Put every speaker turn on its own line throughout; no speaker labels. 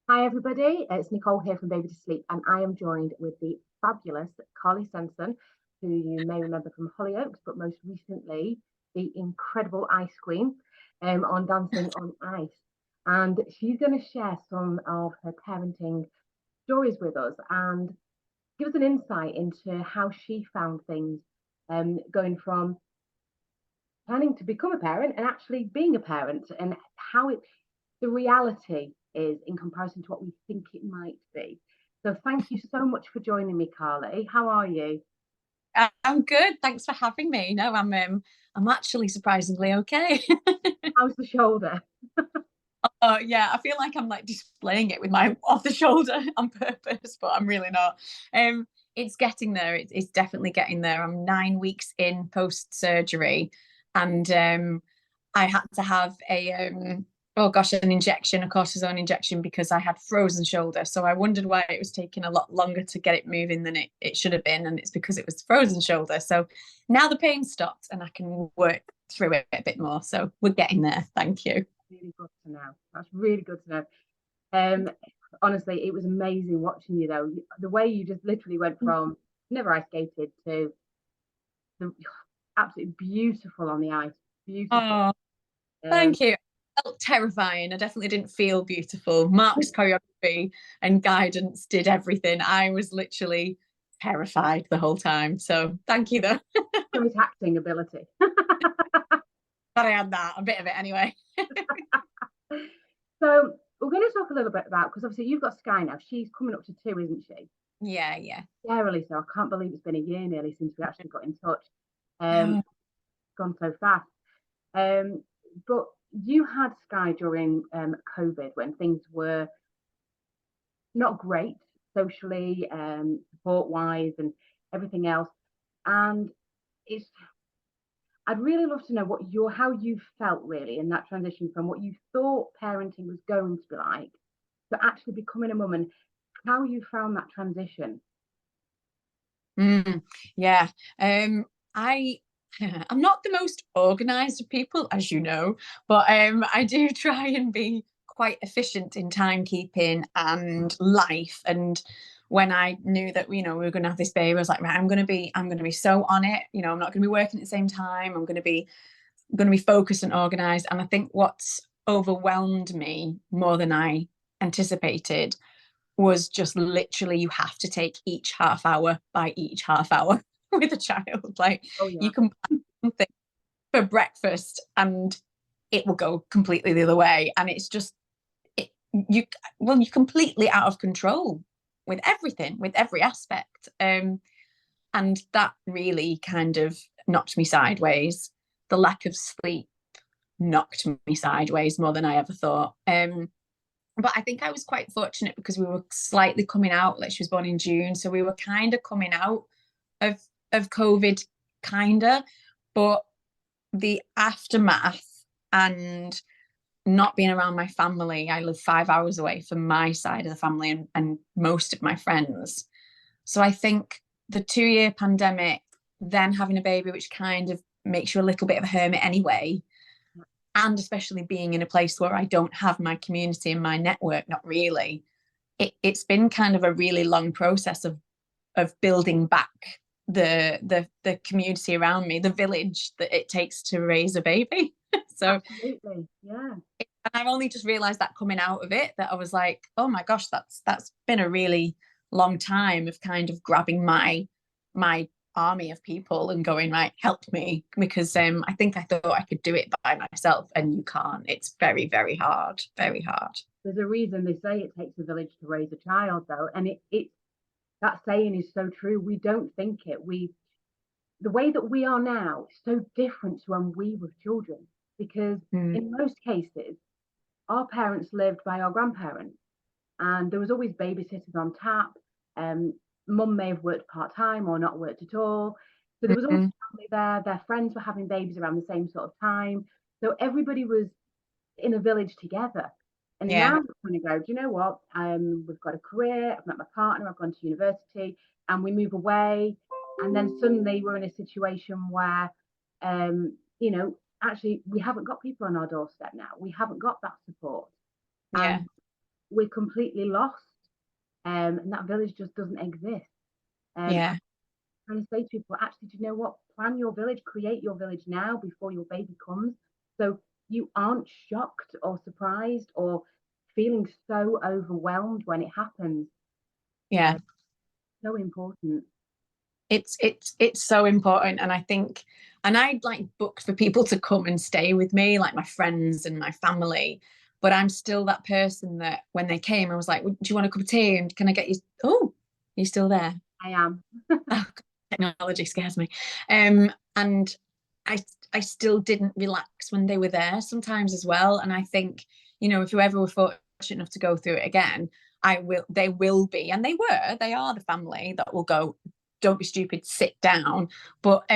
Hi everybody, it's Nicole here from Baby2Sleep, and I am joined with the fabulous Carley Stenson, who you may remember from Hollyoaks, but most recently the incredible Ice Queen on Dancing on Ice. And she's going to share some of her parenting stories with us and give us an insight into how she found things going from planning to become a parent and actually being a parent, and how the reality is in comparison to what we think it might be. So thank you so much for joining me, Carly. How are you?
I'm good. Thanks for having me. No, I'm actually surprisingly okay.
How's the shoulder?
Oh yeah, I feel like I'm like displaying it with my off the shoulder on purpose, but I'm really not. It's getting there. It's definitely getting there. I'm 9 weeks in post surgery, and I had to have oh gosh, an injection, a cortisone injection, because I had frozen shoulder. So I wondered why it was taking a lot longer to get it moving than it should have been. And it's because it was frozen shoulder. So now the pain stopped and I can work through it a bit more. So we're getting there. Thank you.
Really good to know. That's really good to know. Um, Honestly, it was amazing watching you though. The way you just literally went from never ice skated to the absolutely beautiful on the ice. Beautiful.
Oh,
Um,
thank you. I felt terrifying. I definitely didn't feel beautiful. Mark's choreography and guidance did everything. I was literally terrified the whole time. So thank you though.
great acting ability.
But I had that, a bit of it anyway.
So we're going to talk a little bit about, because obviously you've got Sky now. She's coming up to two, isn't she?
Yeah, yeah.
Scarily so. I can't believe it's been a year nearly since we actually got in touch. Um,
No.
Gone so fast. Um, but you had Sky during COVID when things were not great socially, support wise, and everything else. And it's I'd really love to know what your how you felt really in that transition from what you thought parenting was going to be like to actually becoming a mum, and how you found that transition.
Mm, yeah. I I'm not the most organized of people, as you know, but I do try and be quite efficient in timekeeping and life. And when I knew that we were going to have this baby, I was like, right, I'm going to be so on it. I'm not going to be working at the same time. I'm going to be focused and organized. And I think what's overwhelmed me more than I anticipated was just literally you have to take each half hour by each half hour with a child. Like
Oh yeah.
you can plan something for breakfast and it will go completely the other way. And it's just it, you well, you're completely out of control with everything, with every aspect. And that really kind of knocked me sideways. The lack of sleep knocked me sideways more than I ever thought. But I think I was quite fortunate because we were slightly coming out. Like she was born in June, so we were kind of coming out of of COVID, kinda. But the aftermath and not being around my family, I live 5 hours away from my side of the family and most of my friends. So I think the 2 year pandemic, then having a baby, which kind of makes you a little bit of a hermit anyway, and especially being in a place where I don't have my community and my network, not really. It's been kind of a really long process of building back the community around me, the village that it takes to raise a baby. So
Absolutely. Yeah.
and I've only just realized that coming out of it, that I was like, oh my gosh, that's been a really long time of kind of grabbing my army of people and going, right, help me, because I think I thought I could do it by myself, and you can't. It's very, very hard, very hard.
There's a reason they say it takes a village to raise a child, though, and it that saying is so true. We don't think it. We The way that we are now is so different to when we were children, because
Mm.
in most cases our parents lived by our grandparents, and there was always babysitters on tap. Um, Mum may have worked part time or not worked at all. So there was always
Mm-hmm.
family there. Their friends were having babies around the same sort of time. So everybody was in a village together. And
Yeah,
now we're going to go, do you know what? We've got a career, I've met my partner, I've gone to university, and we move away. And then suddenly we're in a situation where, actually we haven't got people on our doorstep now. We haven't got that support.
yeah.
And we're completely lost, and that village just doesn't exist.
Yeah.
Trying to say to people, actually, do you know what? Plan your village, create your village now before your baby comes. So you aren't shocked or surprised or feeling so overwhelmed when it happens.
Yeah.
So important.
It's so important. And I think, and I'd like booked for people to come and stay with me, like my friends and my family. But I'm still that person that when they came, I was like, do you want a cup of tea? And can I get you? Oh, are you still there?
I am.
Oh, technology scares me. And I still didn't relax when they were there sometimes as well. And I think, you know, if you ever were fortunate enough to go through it again, they will be, and they are the family that will go, don't be stupid, sit down. But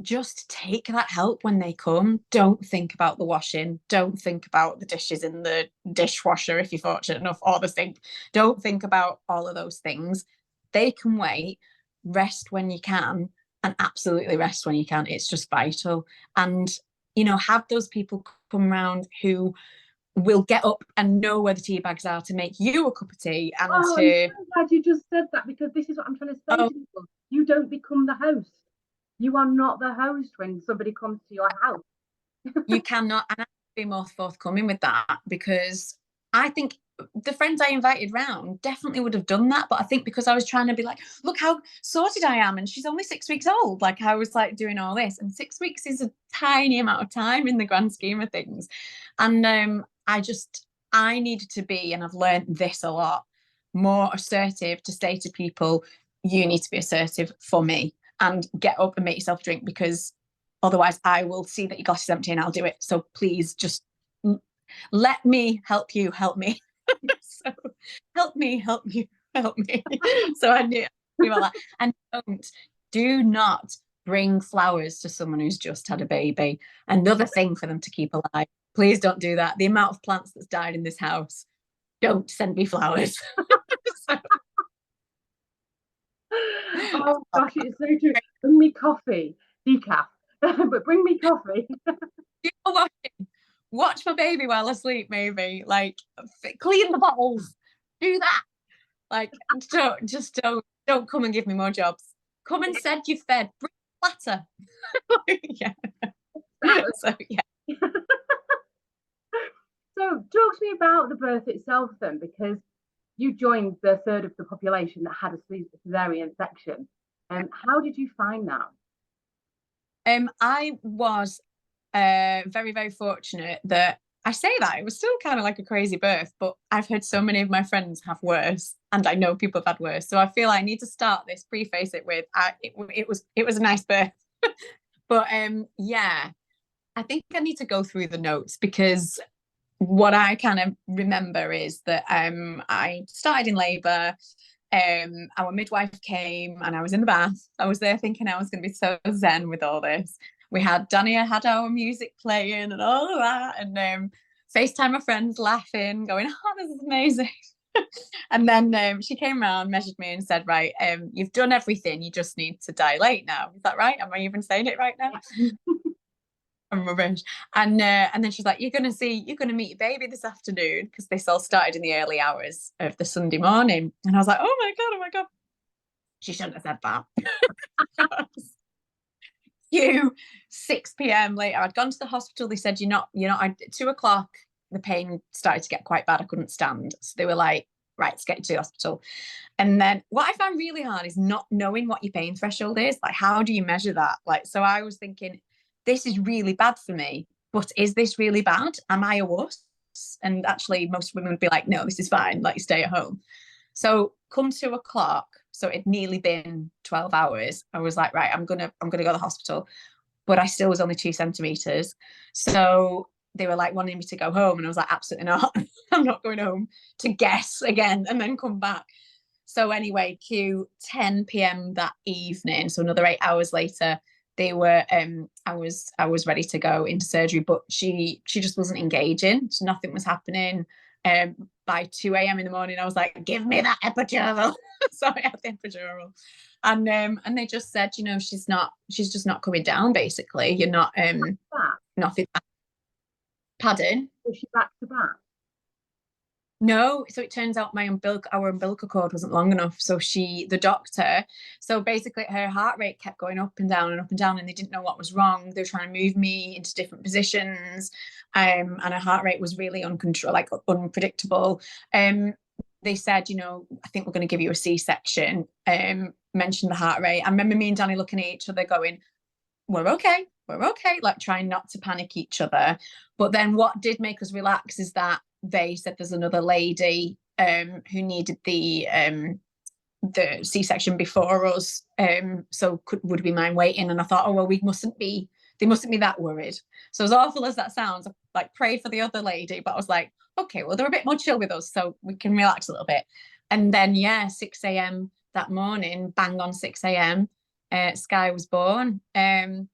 just take that help when they come. Don't think about the washing. Don't think about the dishes in the dishwasher if you're fortunate enough, or the sink. Don't think about all of those things. They can wait. Rest when you can, and absolutely rest when you can. It's just vital. And, you know, have those people come around who will get up and know where the tea bags are to make you a cup of tea and
Oh, I'm
to,
so glad you just said that, because this is what I'm trying to say
oh,
to people. You don't become the host. You are not the host when somebody comes to your house.
you cannot, and I have to be more forthcoming with that, because I think the friends I invited round definitely would have done that. But I think because I was trying to be like, look how sorted I am, and she's only 6 weeks old, like I was like doing all this, and 6 weeks is a tiny amount of time in the grand scheme of things. And I needed to be, and I've learned this a lot, more assertive to say to people, you need to be assertive for me and get up and make yourself a drink, because otherwise I will see that your glass is empty and I'll do it. So please just let me help you, help me. So help me, help you, help me. So I knew all that. And do not bring flowers to someone who's just had a baby. Another thing for them to keep alive. Please don't do that. The amount of plants that's died in this house. Don't send me flowers. So,
Oh gosh, it's so true. Bring me coffee, decaf, but bring me coffee.
you know what? Watch my baby while I sleep, maybe. Like, clean the bottles. Do that. Like, don't come and give me more jobs. Come and said you've fed. Bring a platter. Yeah. So yeah.
So talk to me about the birth itself then, because you joined the third of the population that had a cesarean section. And how did you find that?
I was very, very fortunate that I say that it was still kind of like a crazy birth, but I've heard so many of my friends have worse, and I know people have had worse. So I feel I need to start this, preface it with, it was a nice birth. But yeah, I think I need to go through the notes, because what I kind of remember is that I started in labour. Our midwife came and I was in the bath. I was there thinking I was going to be so zen with all this. We had Dania had our music playing and all of that, and FaceTime my friends laughing, going, "Oh, this is amazing." And then she came around, measured me, and said, "Right, you've done everything. You just need to dilate now. Is that right? Am I even saying it right now?"
Yeah.
I'm rubbish. And then she's like, you're gonna meet your baby this afternoon, because this all started in the early hours of the Sunday morning. And I was like, oh my God. She shouldn't have said that. You 6 p.m. later, I'd gone to the hospital. They said, at 2 o'clock, the pain started to get quite bad. I couldn't stand. So they were like, right, let's get you to the hospital. And then what I found really hard is not knowing what your pain threshold is. Like, how do you measure that? Like, so I was thinking, this is really bad for me, but is this really bad? Am I a wuss? And actually, most women would be like, no, this is fine. Like, stay at home. So come 2 o'clock, so it'd nearly been 12 hours. I was like, right, I'm gonna go to the hospital. But I still was only 2 centimeters. So they were like wanting me to go home. And I was like, absolutely not. I'm not going home to guess again and then come back. So anyway, Q 10 p.m. that evening, so another 8 hours later, they were I was ready to go into surgery, but she just wasn't engaging. So nothing was happening. By 2 a.m. in the morning, I was like, give me that epidural. So I had the epidural. And they just said, she's just not coming down, basically. You're not
Back.
nothing. Pardon?
Was she back to back?
No, so it turns out our umbilical cord wasn't long enough. So the doctor, so basically her heart rate kept going up and down and up and down, and they didn't know what was wrong. They were trying to move me into different positions, and her heart rate was really uncontrolled, like unpredictable. They said, I think we're going to give you a C-section. Mentioned the heart rate. I remember me and Danny looking at each other, going, we're okay, like trying not to panic each other. But then what did make us relax is that they said there's another lady who needed the C-section before us, so would we mind waiting? And I thought, oh well, they mustn't be that worried. So as awful as that sounds, I like prayed for the other lady, but I was like, okay, well they're a bit more chill with us, so we can relax a little bit. And then 6 a.m. that morning, bang on 6 a.m. Sky was born. And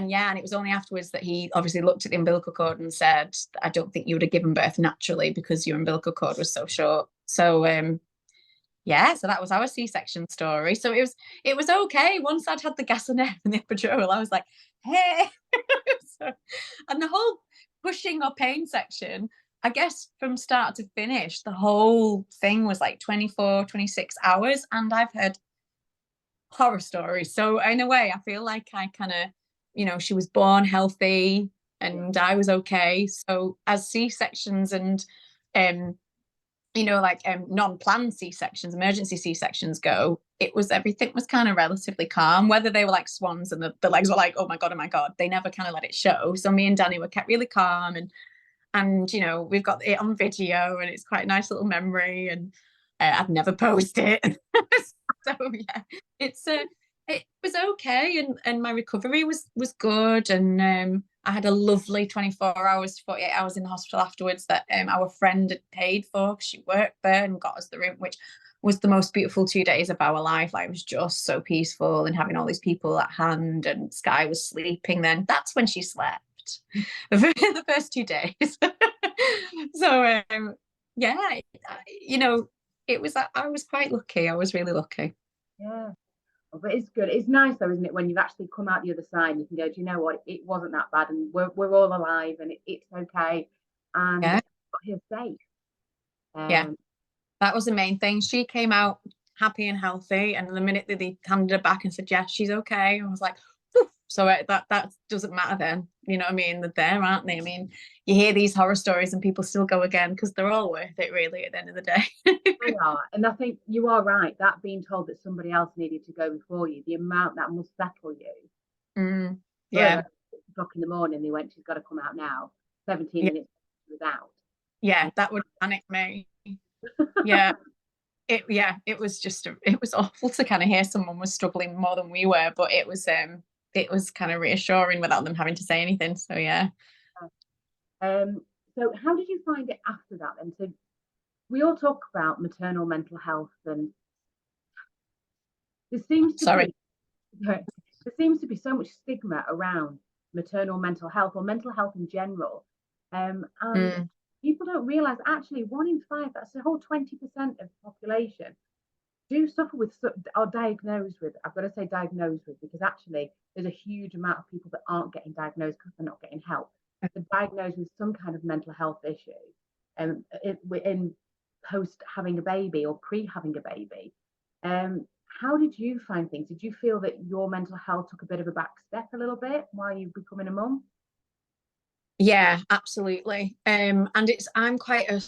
it was only afterwards that he obviously looked at the umbilical cord and said, I don't think you would have given birth naturally because your umbilical cord was so short. So so that was our C-section story. So it was okay. Once I'd had the gas and air and the epidural, I was like, hey. And the whole pushing or pain section, I guess from start to finish, the whole thing was like 24, 26 hours. And I've heard horror stories. So in a way, I feel like I kind of, she was born healthy and I was okay. So as C-sections and non-planned C-sections, emergency C-sections go, everything was kind of relatively calm, whether they were like swans and the legs were like, oh my God, they never kind of let it show. So me and Danny were kept really calm, and we've got it on video and it's quite a nice little memory, and I'd never post it. So yeah, it was okay, and my recovery was good, and I had a lovely 24 hours, 48 hours in the hospital afterwards that our friend had paid for. She worked there and got us the room, which was the most beautiful 2 days of our life. Like, it was just so peaceful, and having all these people at hand, and Sky was sleeping then. That's when she slept. The first 2 days. So it was, I was quite lucky. I was really lucky.
Yeah. But it's good. It's nice though, isn't it, when you've actually come out the other side and you can go, do you know what? It wasn't that bad, and we're all alive, and it's okay, and
Yeah.
got here safe.
Yeah. That was the main thing. She came out happy and healthy, and the minute that they handed her back and said, yes, she's okay, I was like, phew. So that doesn't matter then. You know what I mean? They're there, aren't they? I mean, you hear these horror stories and people still go again because they're all worth it, really, at the end of the day.
They are, and I think you are right. That being told that somebody else needed to go before you, the amount that must settle you.
Yeah.
8 o'clock in the morning, they went, she's got to come out now. 17
Yeah.
minutes without.
Yeah, that would panic me. Yeah. It was awful to kind of hear someone was struggling more than we were, but it was kind of reassuring without them having to say anything. So yeah.
So how did you find it after that then? So we all talk about maternal mental health, and there seems to
Sorry.
be there seems to be so much stigma around maternal mental health or mental health in general. And people don't realize actually 1 in 5, that's the whole 20% of the population, do suffer with, are diagnosed with, I've got to say diagnosed with, because actually there's a huge amount of people that aren't getting diagnosed because they're not getting help. They're diagnosed with some kind of mental health issue, in post having a baby or pre having a baby. How did you find things? Did you feel that your mental health took a bit of a back step a little bit while you were becoming a mum?
Yeah, absolutely. And I'm quite a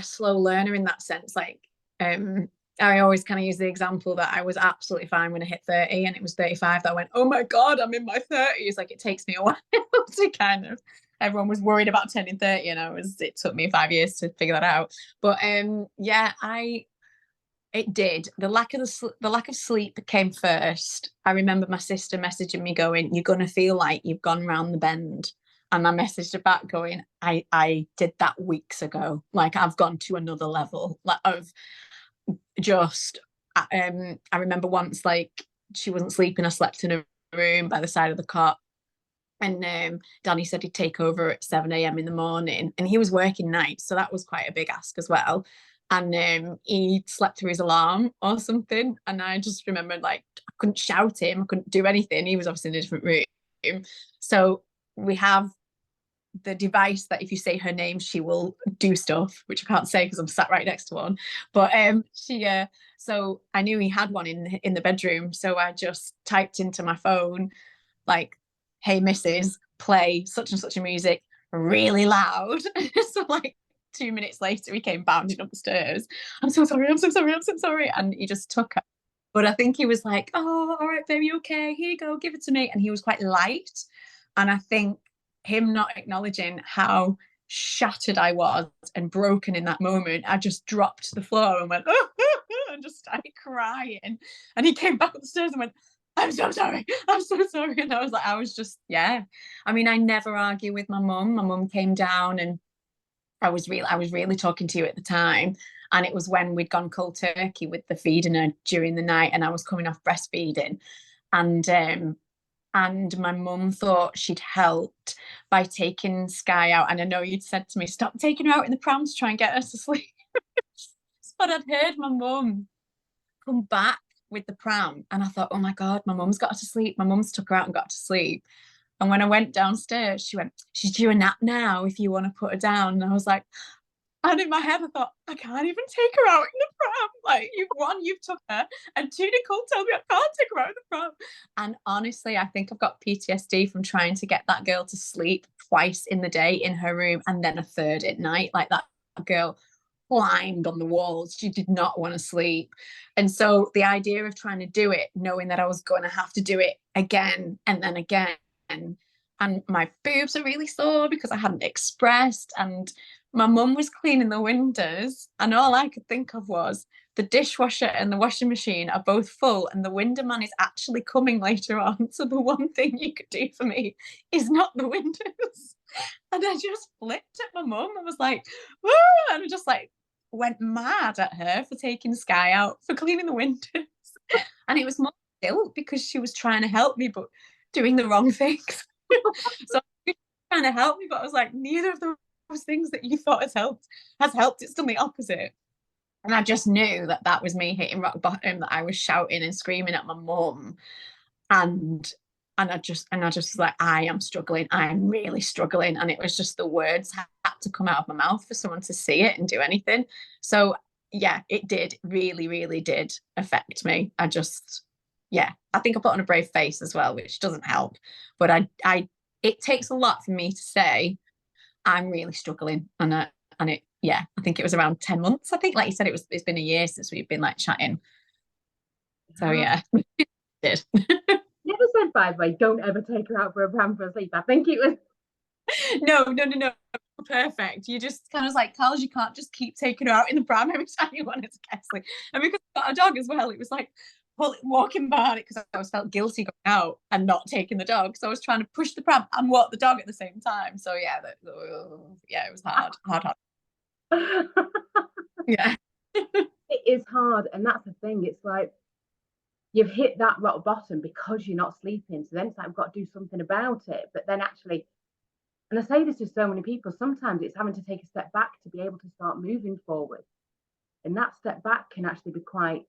slow learner in that sense. Like, I always kind of use the example that I was absolutely fine when I hit 30, and it was 35 that I went, oh my God, I'm in my 30s. Like, it takes me a while to kind of, everyone was worried about turning 30, and it took me 5 years to figure that out. But it did. The lack of sleep came first. I remember my sister messaging me going, you're gonna feel like you've gone round the bend. And I messaged her back going, I did that weeks ago. Like, I've gone to another level, like, of just I remember once, like, she wasn't sleeping. I slept in a room by the side of the cot, and Danny said he'd take over at 7 a.m. in the morning, and he was working nights, so that was quite a big ask as well. And he slept through his alarm or something, and I just remembered, like, I couldn't shout him, I couldn't do anything. He was obviously in a different room. So we have the device that if you say her name, she will do stuff, which I can't say because I'm sat right next to one. But so I knew he had one in the bedroom. So I just typed into my phone, like, hey, Mrs., play such and such a music really loud. So like 2 minutes later, he came bounding up the stairs. I'm so sorry, I'm so sorry, I'm so sorry. And he just took her. But I think he was like, oh, all right, baby, okay, here you go, give it to me. And he was quite light. And I think him not acknowledging how shattered I was and broken in that moment, I just dropped to the floor and went, oh, and just started crying. And he came back up the stairs and went, I'm so sorry. I'm so sorry. And I was just, yeah. I mean, I never argue with my mum. My mum came down and I was really talking to you at the time. And it was when we'd gone cold turkey with the feeding her during the night and I was coming off breastfeeding. And my mum thought she'd helped by taking Sky out. And I know you'd said to me, stop taking her out in the pram to try and get her to sleep. But I'd heard my mum come back with the pram and I thought, oh my God, my mum's got her to sleep. My mum's took her out and got her to sleep. And when I went downstairs, she went, she's due a nap now if you want to put her down. And I was like, and in my head, I thought, I can't even take her out in the pram. Like, you've took her, and two, Nicole told me I can't take her out in the pram. And honestly, I think I've got PTSD from trying to get that girl to sleep twice in the day in her room and then a third at night. Like that girl climbed on the walls. She did not want to sleep. And so the idea of trying to do it, knowing that I was going to have to do it again and then again, and my boobs are really sore because I hadn't expressed, and my mum was cleaning the windows, and all I could think of was the dishwasher and the washing machine are both full and the window man is actually coming later on. So the one thing you could do for me is not the windows. And I just flipped at my mum. I was like, woo! And I just like went mad at her for taking Sky out for cleaning the windows. And it was more guilt because she was trying to help me, but doing the wrong things. So trying to help me, but I was like, neither of those things that you thought has helped. It's done the opposite. And I just knew that that was me hitting rock bottom, that I was shouting and screaming at my mum. And I just was like, I am struggling. I am really struggling. And it was just the words had to come out of my mouth for someone to see it and do anything. So yeah, it did really, really did affect me. I think I put on a brave face as well, which doesn't help. But it takes a lot for me to say I'm really struggling. I think it was around 10 months. I think, like you said, it's been a year since we've been like chatting. So yeah, it did.
Never said, by the way, don't ever take her out for a pram for a sleep. I think it was
no. Perfect. You just kind of like, Carl, you can't just keep taking her out in the pram every time you wanted to get sleep. And because I got a dog as well, it was like walking behind it because I always felt guilty going out and not taking the dog. So I was trying to push the pram and walk the dog at the same time. So yeah, it was hard. Yeah.
It is hard, and that's the thing. It's like you've hit that rock bottom because you're not sleeping. So then it's like we've got to do something about it. But then actually, and I say this to so many people, sometimes it's having to take a step back to be able to start moving forward. And that step back can actually be quite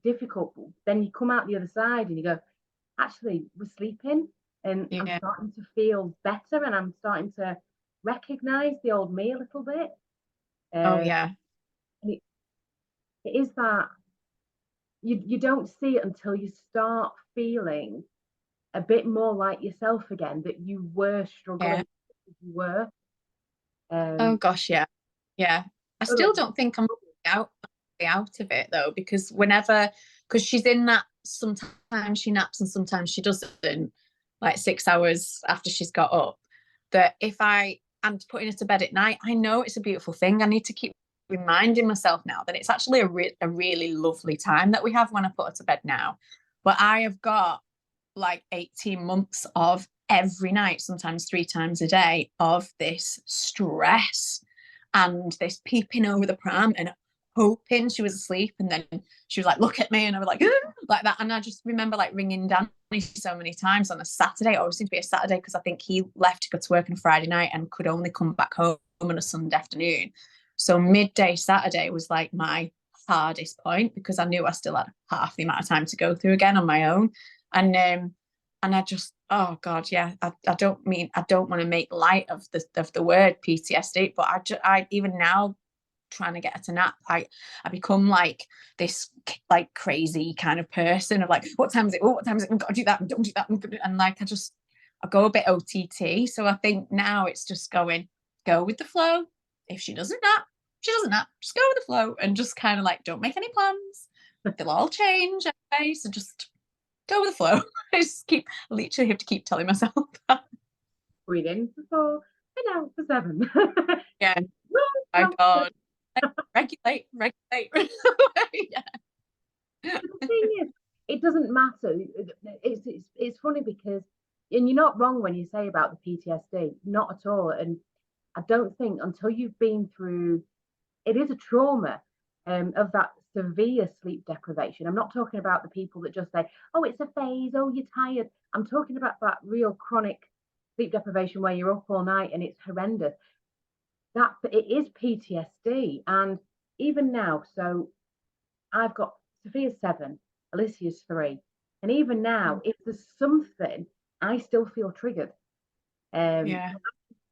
difficult. Then you come out the other side and you go, actually, we're sleeping, and I'm starting to feel better, and I'm starting to recognize the old me a little bit.
Oh yeah.
It is that you don't see it until you start feeling a bit more like yourself again, that you were struggling. You were.
Oh gosh, yeah. I still don't think I'm out of it though, because she's in that, sometimes she naps and sometimes she doesn't, like 6 hours after she's got up, that if I am putting her to bed at night, I know it's a beautiful thing. I need to keep reminding myself now that it's actually a really lovely time that we have when I put her to bed now. But I have got like 18 months of every night, sometimes 3 times a day, of this stress and this peeping over the pram and hoping she was asleep, and then she was like, look at me, and I was like like that. And I just remember like ringing Danny so many times on a Saturday. It always seemed to be a Saturday because I think he left to go to work on a Friday night and could only come back home on a Sunday afternoon. So midday Saturday was like my hardest point because I knew I still had half the amount of time to go through again on my own. And And I just, oh God, yeah, I don't want to make light of the word PTSD, but I even now trying to get her to nap, I become like this like crazy kind of person of like, what time is it? Oh, what time is it? We've got to do that. Don't do that. And like, I go a bit OTT. So I think now it's just go with the flow. If she doesn't nap, she doesn't nap. Just go with the flow and just kind of like, don't make any plans. They'll all change. Okay? So just go with the flow. I literally have to keep telling myself that.
Breathe in for 4 and out for 7.
Yeah. My God. Regulate. Yeah.
But the thing is, it doesn't matter. It's funny because, and you're not wrong when you say about the PTSD, not at all. And I don't think until you've been through, it is a trauma of that severe sleep deprivation. I'm not talking about the people that just say, oh, it's a phase, oh, you're tired. I'm talking about that real chronic sleep deprivation where you're up all night and it's horrendous. That it is PTSD. And even now, so I've got Sophia's 7, Alicia's 3. And even now, if there's something, I still feel triggered.
Yeah.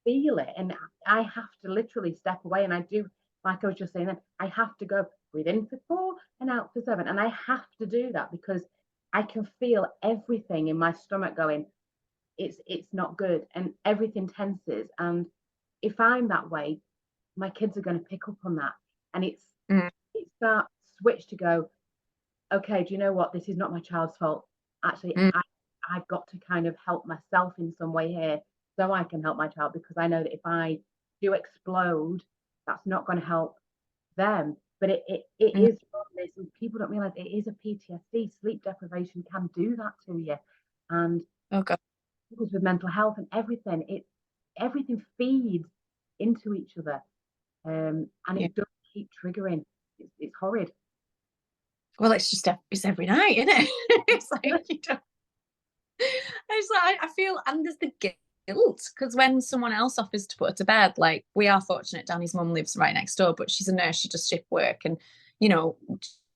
Feel it. And I have to literally step away. And I do, like I was just saying, then I have to go breathe in for 4 and out for 7. And I have to do that because I can feel everything in my stomach going, it's not good. And everything tenses. And if I'm that way, my kids are going to pick up on that. And it's that switch to go, okay, do you know what? This is not my child's fault. Actually, I've got to kind of help myself in some way here so I can help my child, because I know that if I do explode, that's not going to help them. But it is this, and people don't realize it is a PTSD. Sleep deprivation can do that to you. And
Oh God.
with mental health and everything feeds into each other. And
Yeah.
it does keep triggering. It's horrid.
Well, it's every night, isn't it? It's like you don't. It's like I feel, and there's the guilt because when someone else offers to put her to bed, like we are fortunate, Danny's mum lives right next door, but she's a nurse, she does shift work, and you know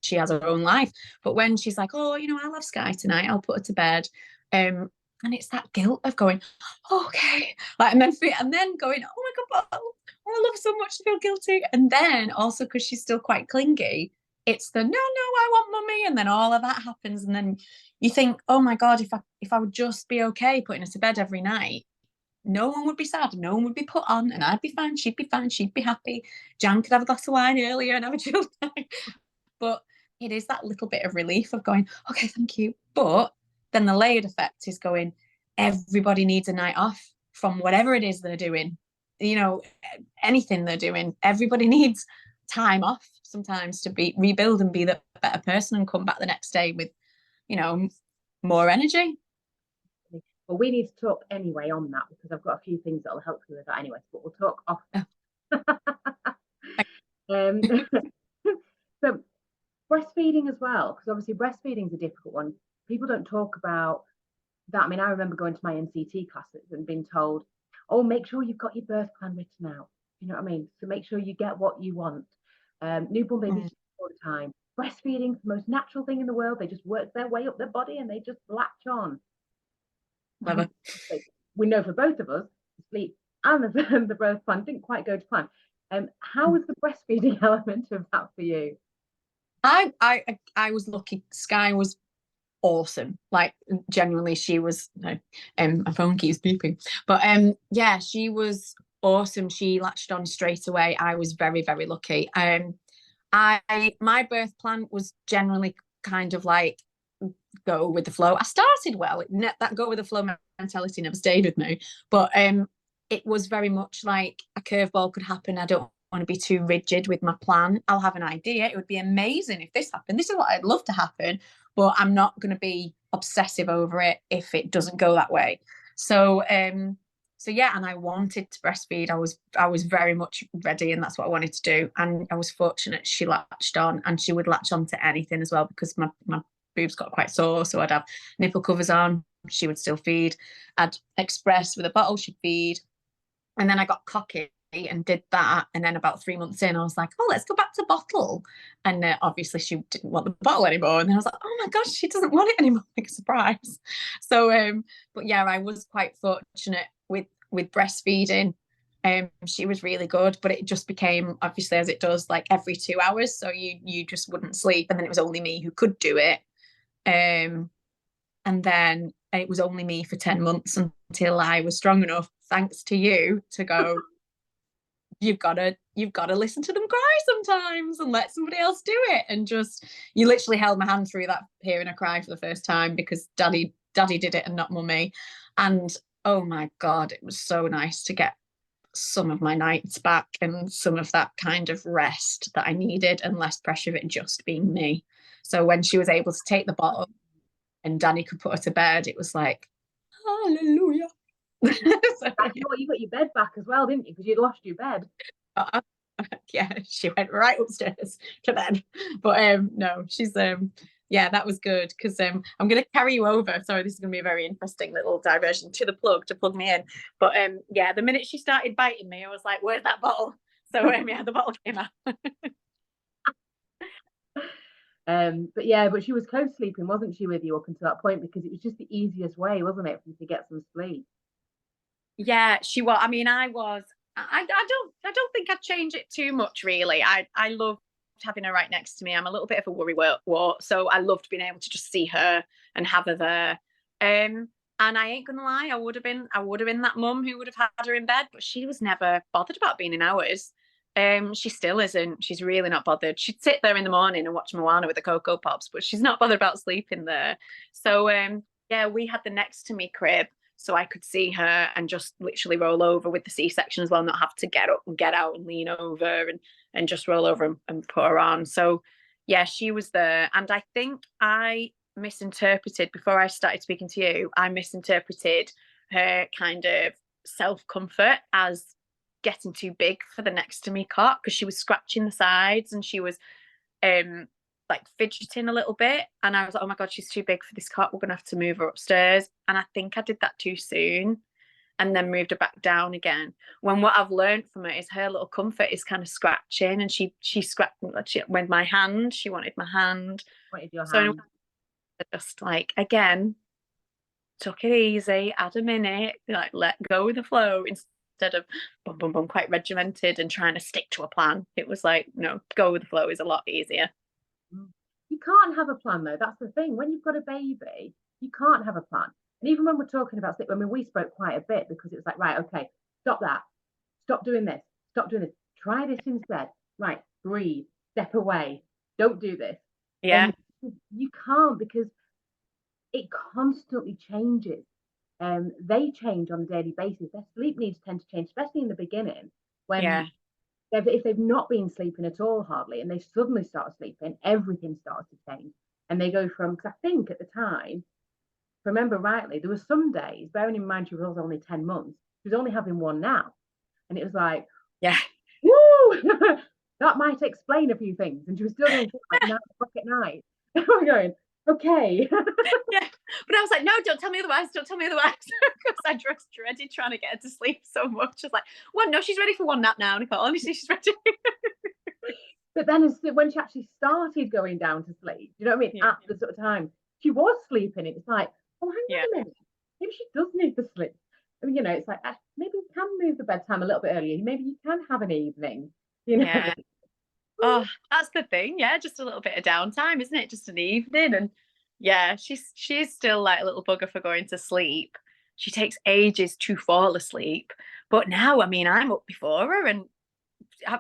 she has her own life. But when she's like, oh, I'll have Sky tonight, I'll put her to bed, and it's that guilt of going, oh, okay, like, and then going, oh my God, I love so much to feel guilty, and then also because she's still quite clingy, it's the no, I want mummy, and then all of that happens, and then you think, oh my God, if I would just be okay putting her to bed every night, no one would be sad, no one would be put on, and I'd be fine, she'd be happy. Jan could have a glass of wine earlier and have a chill night. But it is that little bit of relief of going, okay, thank you. But then the layered effect is going, everybody needs a night off from whatever it is they're doing, anything they're doing. Everybody needs time off sometimes to rebuild and be the better person and come back the next day with, more energy.
Well, we need to talk anyway on that because I've got a few things that will help you with that anyway, but we'll talk off. So breastfeeding as well, because obviously breastfeeding is a difficult one. People don't talk about that. I mean, I remember going to my NCT classes and being told, oh, make sure you've got your birth plan written out. You know what I mean? So make sure you get what you want. Newborn babies all the time. Breastfeeding is the most natural thing in the world. They just work their way up their body and they just latch on.
Clever.
We know for both of us, the sleep and the birth plan didn't quite go to plan. How was the breastfeeding element of that for you?
I was lucky. Sky was awesome. Like genuinely, she was. No, my phone keeps beeping, but yeah, she was awesome. She latched on straight away. I was very, very lucky. My birth plan was generally kind of like go with the flow. I started well. That go with the flow mentality never stayed with me, but it was very much like a curveball could happen. I don't want to be too rigid with my plan. I'll have an idea. It would be amazing if this happened. This is what I'd love to happen, but I'm not going to be obsessive over it if it doesn't go that way. So yeah, and I wanted to breastfeed. I was very much ready, and that's what I wanted to do. And I was fortunate she latched on, and she would latch on to anything as well because my boobs got quite sore, so I'd have nipple covers on. She would still feed. I'd express with a bottle, she'd feed. And then I got cocky and did that. And then about 3 months in, I was like, oh, let's go back to bottle. And obviously she didn't want the bottle anymore. And then I was like, oh my gosh, she doesn't want it anymore. Like a surprise. So, but yeah, I was quite fortunate with breastfeeding. She was really good, but it just became, obviously, as it does, like every 2 hours. So you just wouldn't sleep. And then it was only me who could do it. And then it was only me for 10 months until I was strong enough, thanks to you, to go, you've got to listen to them cry sometimes and let somebody else do it. And just, you literally held my hand through that, hearing her cry for the first time, because daddy did it and not mummy. And oh my God, it was so nice to get some of my nights back and some of that kind of rest that I needed, and less pressure of it just being me. So when she was able to take the bottle and Danny could put her to bed, it was like, hallelujah.
So, you know what, you got your bed back as well, didn't you? Because you'd lost your bed.
Yeah, she went right upstairs to bed. But no, she's yeah, that was good, because I'm going to carry you over. Sorry, this is going to be a very interesting little diversion to the plug to plug me in. But yeah, the minute she started biting me, I was like, where's that bottle? So yeah, the bottle came out.
But yeah, but she was co-sleeping, wasn't she, with you up until that point? Because it was just the easiest way, wasn't it, for you to get some sleep?
Yeah, she was. I mean, I don't think I'd change it too much, really. I loved having her right next to me. I'm a little bit of a worry wart, so I loved being able to just see her and have her there. And I ain't gonna lie, I would have been that mum who would have had her in bed, but she was never bothered about being in ours. She still isn't. She's really not bothered. She'd sit there in the morning and watch Moana with the Cocoa Pops, but she's not bothered about sleeping there. So yeah, we had the next to me crib, so I could see her and just literally roll over with the C-section as well, not have to get up and get out and lean over and just roll over and put her on. So yeah, she was there. And I think I misinterpreted, before I started speaking to you, I misinterpreted her kind of self-comfort as getting too big for the next to me cot, because she was scratching the sides and she was um like fidgeting a little bit, and I was like, oh my God, she's too big for this cot, we're gonna have to move her upstairs. And I think I did that too soon and then moved her back down again, when what I've learned from her is her little comfort is kind of scratching, and she scratched with my hand, she wanted my hand.
Wanted your
So
hand.
just like, again, took it easy, had a minute, like let go with the flow, instead of boom, boom, boom, quite regimented and trying to stick to a plan. It was like, no, go with the flow is a lot easier.
You can't have a plan though. That's the thing. When you've got a baby, you can't have a plan. And even when we're talking about sleep, I mean, we spoke quite a bit, because it was like, right, okay, stop that, stop doing this, stop doing this, try this instead. Right, breathe, step away, don't do this.
Yeah,
And you can't, because it constantly changes. They change on a daily basis. Their sleep needs tend to change, especially in the beginning, when
yeah,
if they've not been sleeping at all hardly, and they suddenly start sleeping, everything starts to change. And they go from, because I think at the time, if I remember rightly, there were some days, bearing in mind she was only 10 months, she was only having one now. And it was like,
yeah.
woo, that might explain a few things. And she was still going like 9 o'clock at night. I'm going, okay.
Yeah, but I was like, no, don't tell me otherwise. Don't tell me otherwise, because I just dreaded trying to get her to sleep so much. I was like, well, no, she's ready for one nap now, Nicole. Honestly, she's ready.
But then when she actually started going down to sleep, you know what I mean?
Yeah,
At the sort of time she was sleeping, it was like, oh, hang
yeah,
on a minute. Maybe she does need the sleep. I mean, it's like, maybe you can move the bedtime a little bit earlier. Maybe you can have an evening, you know.
yeah. Oh, that's the thing. Yeah, just a little bit of downtime, isn't it? Just an evening. And yeah, she's still like a little bugger for going to sleep. She takes ages to fall asleep. But now, I mean, I'm up before her, and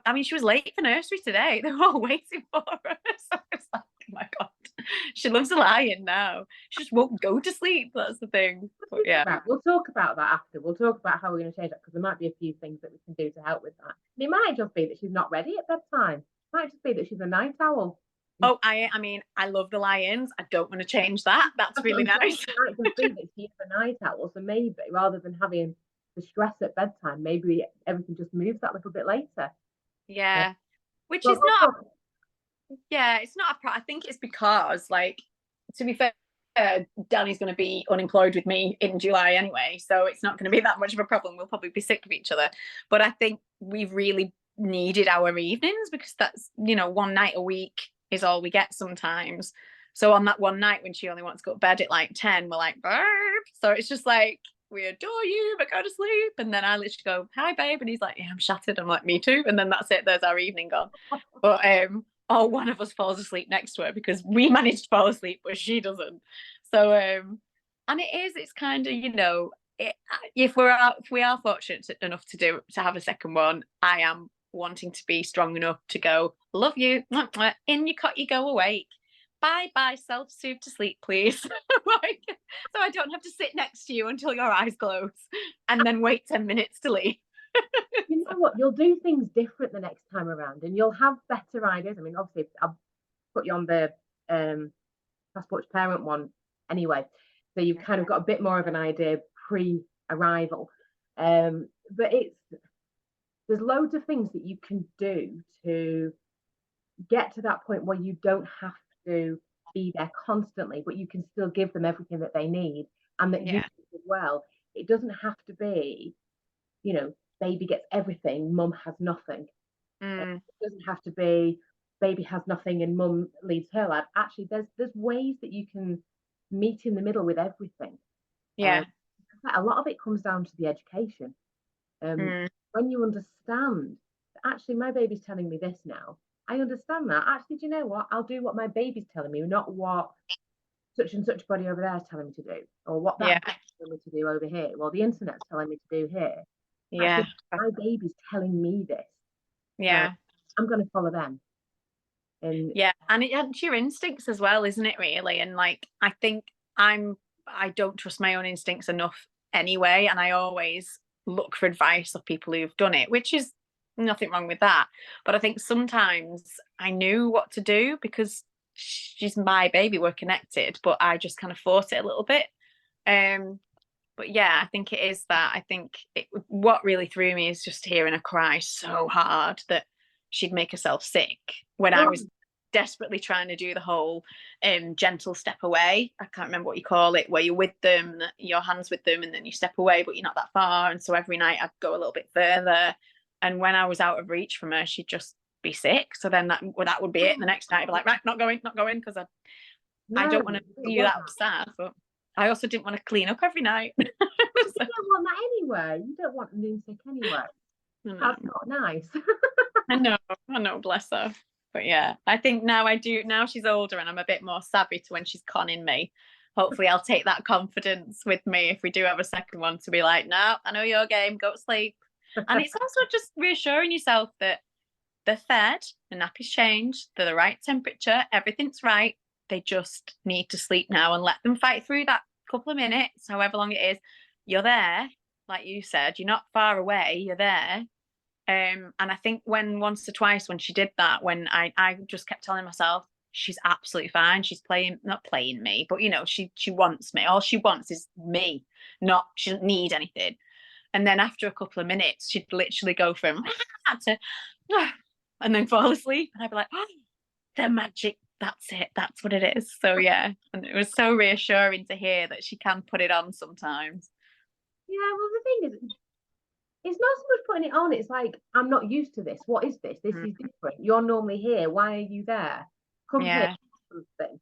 I mean, she was late for nursery today. They were all waiting for her. So it's like, oh my God, she loves a lion now. She just won't go to sleep. That's the thing. But yeah,
We'll talk about that after. We'll talk about how we're going to change that, because there might be a few things that we can do to help with that. And it might just be that she's not ready at bedtime. It might just be that she's a night owl.
oh, I mean, I love the lions. I don't want to change that. That's really nice.
It might just be that she's a night owl. So maybe rather than having the stress at bedtime, maybe everything just moves that little bit later.
Yeah, which
But
is not, yeah, it's not a I think it's because, like, to be fair, Danny's going to be unemployed with me in July anyway, so it's not going to be that much of a problem. We'll probably be sick of each other. But I think we've really needed our evenings, because that's, you know, one night a week is all we get sometimes. So on that one night when she only wants to go to bed at like 10, we're like, "Babe." So it's just like, we adore you, but go to sleep. And then I literally go, "Hi, babe." And he's like, "Yeah, I'm shattered." I'm like, "Me too." And then that's it. There's our evening gone. But or one of us falls asleep next to her, because we managed to fall asleep, but she doesn't. So and it's kind of, you know, if we are fortunate enough to have a second one, I am wanting to be strong enough to go, "Love you, in your cot you go, awake, bye bye, self-soothe to sleep, please." Like, so I don't have to sit next to you until your eyes close and then wait 10 minutes to leave.
You know what? You'll do things different the next time around, and you'll have better ideas. I mean, obviously, I'll put you on the passport to parent one anyway, so you've kind of got a bit more of an idea pre-arrival. But there's loads of things that you can do to get to that point where you don't have to be there constantly, but you can still give them everything that they need, and that you
Yeah.
as well. It doesn't have to be, you know, baby gets everything, mum has nothing.
Mm,
It doesn't have to be baby has nothing and mum leaves her lad. Actually, there's ways that you can meet in the middle with everything. Um,
yeah.
a lot of it comes down to the education. Um,
Mm,
when you understand, actually, my baby's telling me this now. I understand that. Actually, do you know what? I'll do what my baby's telling me, not what such and such body over there is telling me to do, or what
yeah.
that book's telling me to do over here, or the internet's telling me to do here.
Yeah.
Actually, my baby's telling me this. So
Yeah.
I'm going to follow them. And
Yeah, and it's your instincts as well, isn't it, really? And like, I think I don't trust my own instincts enough anyway, and I always look for advice of people who've done it, which is nothing wrong with that. But I think sometimes I knew what to do because she's my baby, we're connected, but I just kind of fought it a little bit. Um, but yeah, I think it is that. I think what really threw me is just hearing her cry so hard that she'd make herself sick when I
oh,
was desperately trying to do the whole gentle step away. I can't remember what you call it, where you're with them, your hands with them, and then you step away, but you're not that far. And so every night I'd go a little bit further. And when I was out of reach from her, she'd just be sick. So then that would be it. And the next night I'd be like, right, not going, because I
no,
don't want to
you don't
see you
want
that
that.
upset. But I also didn't want to clean up every night.
You
So,
don't want that anyway. You don't want them sick anyway. That's
no.
not nice.
I know, bless her. But yeah, I think now I do. Now she's older and I'm a bit more savvy to when she's conning me. Hopefully, I'll take that confidence with me if we do have a second one to be like, "No, I know your game. Go to sleep." And it's also just reassuring yourself that they're fed, the nappy's changed, they're the right temperature, everything's right. They just need to sleep now, and let them fight through that couple of minutes, however long it is. You're there, like you said. You're not far away. You're there. And I think when once or twice when she did that, when I just kept telling myself, she's absolutely fine. She's not playing me, but you know, she wants me. All she wants is me. Not she doesn't need anything. And then after a couple of minutes, she'd literally go from to and then fall asleep. And I'd be like, oh, the magic. That's it. That's what it is. So yeah. And it was so reassuring to hear that she can put it on sometimes.
Yeah, well, the thing is, it's not so much putting it on. It's like, I'm not used to this. What is this? This
Mm,
is different. You're normally here. Why are you there? Come here.
yeah.
Something.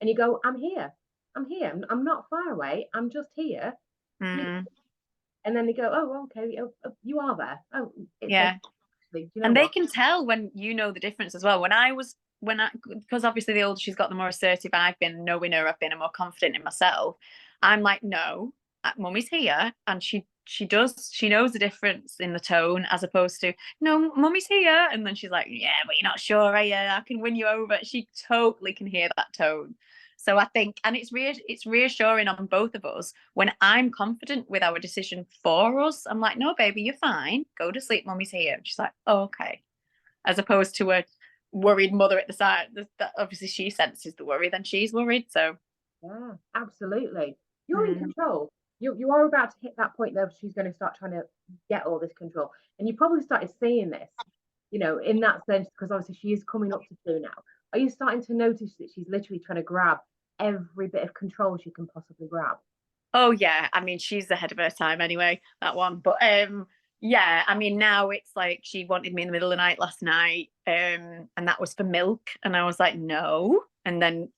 And you go, I'm here. I'm here. I'm not far away. I'm just here.
Mm,
And then they go, oh, okay. You are there. Oh, it's okay.
yeah.
Do you know
And they
what?
can tell when you know the difference as well. Because obviously the older she's got, the more assertive I've been, knowing her, I've been more confident in myself. I'm like, no, mummy's here, and she knows the difference in the tone, as opposed to, no, mummy's here, and then she's like, yeah, but you're not sure, are you? I can win you over. She totally can hear that tone. So I think, and it's reassuring on both of us when I'm confident with our decision for us. I'm like, no, baby, you're fine. Go to sleep. Mummy's here. And she's like, oh, okay. As opposed to a worried mother at the side. That obviously she senses the worry, then she's worried. So,
Yeah, absolutely. You're in
mm,
control. You are about to hit that point though. She's going to start trying to get all this control, and you probably started seeing this, in that sense, because obviously she is coming up to 2 now. Are you starting to notice that she's literally trying to grab every bit of control she can possibly grab?
oh yeah. I mean, she's ahead of her time anyway, that one. But Yeah, I mean, now it's like she wanted me in the middle of the night last night, and that was for milk, and I was like, no. And then,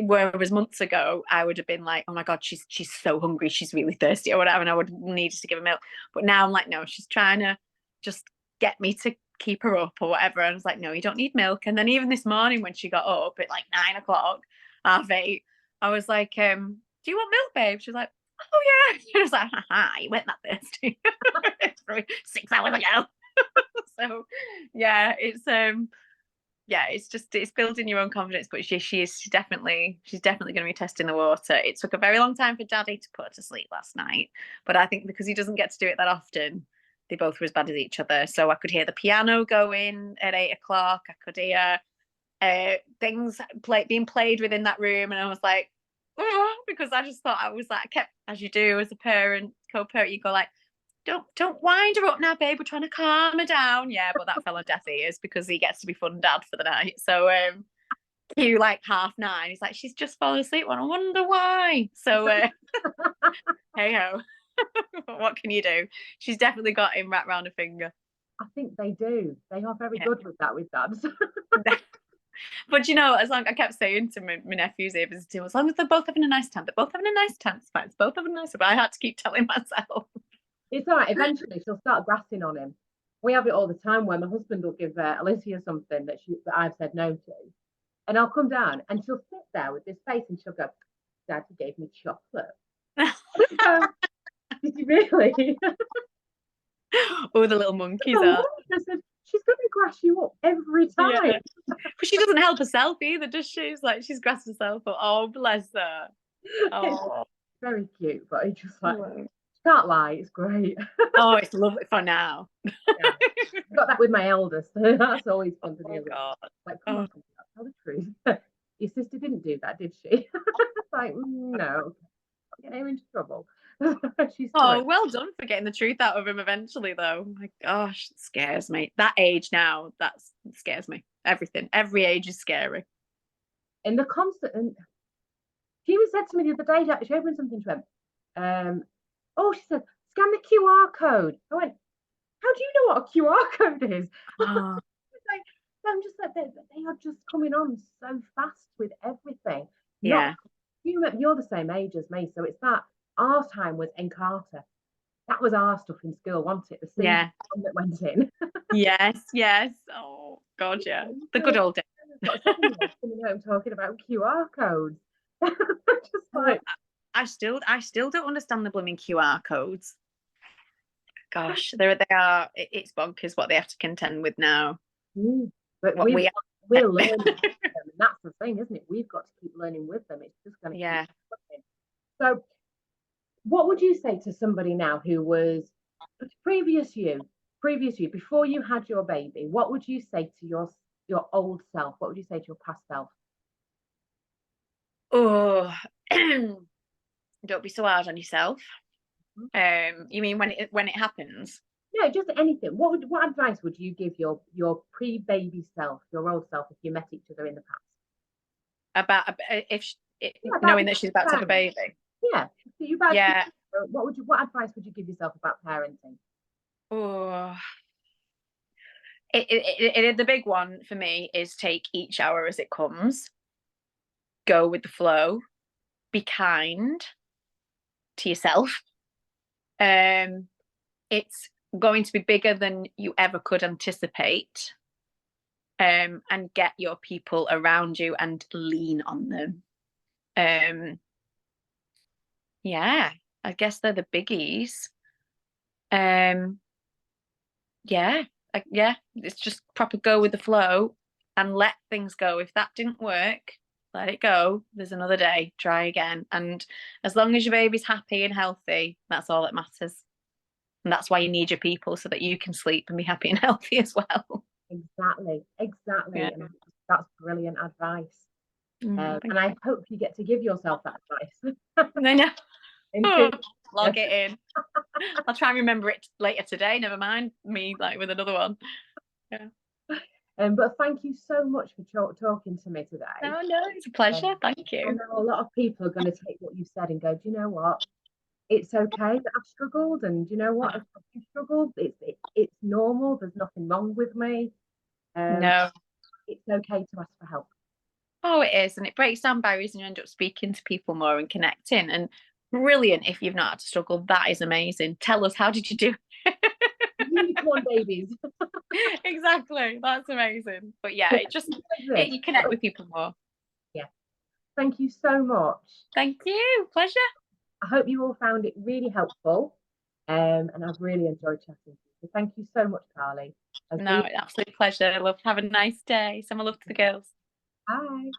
whereas months ago, I would have been like, oh my God, she's so hungry, she's really thirsty or whatever, and I would need to give her milk. But now I'm like, no, she's trying to just get me to keep her up or whatever. And I was like, no, you don't need milk. And then even this morning when she got up at like 9 o'clock, 8:30, I was like, do you want milk, babe? She was like, oh yeah. She was like, haha, you weren't that thirsty. 6 hours ago. So yeah, it's just it's building your own confidence, but she's definitely going to be testing the water. It took a very long time for Daddy to put her to sleep last night, but I think because he doesn't get to do it that often, they both were as bad as each other. So I could hear the piano going at 8 o'clock. I could hear things being played within that room, and I was like, oh, because I just thought, I was like, I kept, as you do as a parent, co-parent, you go like, don't wind her up now, babe. We're trying to calm her down. Yeah, but that fell on deaf ears because he gets to be fun dad for the night. So cue like 9:30. He's like, she's just fallen asleep. Well, I wonder why. So hey ho. What can you do? She's definitely got him wrapped around her finger.
I think they do. They are very good with that with dads.
But as long I kept saying to my nephews here visiting, as long as they're both having a nice time, they're both having a nice time. It's fine. It's both having a nice time. But I had to keep telling myself.
It's all right. Eventually, she'll start grassing on him. We have it all the time where my husband will give Alicia something that I've said no to, and I'll come down and she'll sit there with this face and she'll go, "Daddy gave me chocolate." Did you really?
Oh, the little monkeys are.
I said, she's going to grass you up every time.
Yeah. But she doesn't help herself either, does she? It's like she's grassed herself up. Oh, bless her. Oh,
it's very cute, but it's just like, can't lie, it's great.
Oh, it's lovely for now.
Yeah. I've got that with my eldest. That's always fun to do.
God.
Like, come on, tell the truth. Your sister didn't do that, did she? It's like, no, get her into trouble. She's
well done for getting the truth out of him eventually, though. My gosh, it scares me. That age now, that scares me. Every age is scary.
And the constant. She was said to me the other day, she opened something to him. She said, scan the QR code. I went, how do you know what a QR code is? Oh. I'm just like, they are just coming on so fast with everything.
Yeah.
You're the same age as me, so it's that our time was Encarta. That was our stuff in school, wasn't it? The scene that went in.
Yes. Oh God, yeah. The good old days.
Coming home talking about QR codes. Just like,
I still don't understand the blooming QR codes. Gosh, they are. It's bonkers what they have to contend with now.
But we're learning with them, and that's the thing, isn't it? We've got to keep learning with them. It's just going to keep working. So, what would you say to somebody now who was previous you, before you had your baby? What would you say to your old self? What would you say to your past self?
Oh, don't be so hard on yourself. You mean when it happens?
No, just anything. What advice would you give your pre-baby self, your old self, if you met each other in the past?
About knowing that she's about to have a baby.
Yeah. What advice would you give yourself about parenting?
Oh, the big one for me is take each hour as it comes. Go with the flow. Be kind to yourself. It's going to be bigger than you ever could anticipate. And get your people around you and lean on them. Yeah, I guess they're the biggies. It's just proper go with the flow and let things go. If that didn't work, let it go. There's another day, try again. And as long as your baby's happy and healthy, that's all that matters. And that's why you need your people, so that you can sleep and be happy and healthy as well.
Exactly.
Yeah.
And that's brilliant advice. And I hope you get to give yourself that advice.
I know. Log it in. I'll try and remember it later today. Never mind me with another one. Yeah.
But thank you so much for talking to me today.
No, it's a pleasure. Thank you.
I know a lot of people are going to take what you said and go, do you know what? it's okay that I've struggled, and you know what? If I've struggled, it's normal. There's nothing wrong with me. Um,
No.
it's okay to ask for help.
Oh, it is. And it breaks down barriers and you end up speaking to people more and connecting. And brilliant if you've not had to struggle. That is amazing. Tell us, how did you do?
Unicorn babies.
Exactly. That's amazing. But yeah, you connect with people more.
Yeah. Thank you so much.
Thank you. Pleasure.
I hope you all found it really helpful. And I've really enjoyed chatting to you. So thank you so much, Carly. I'll see
No,
you.
absolute pleasure. I love. Have a nice day. Some love to the girls.
Bye.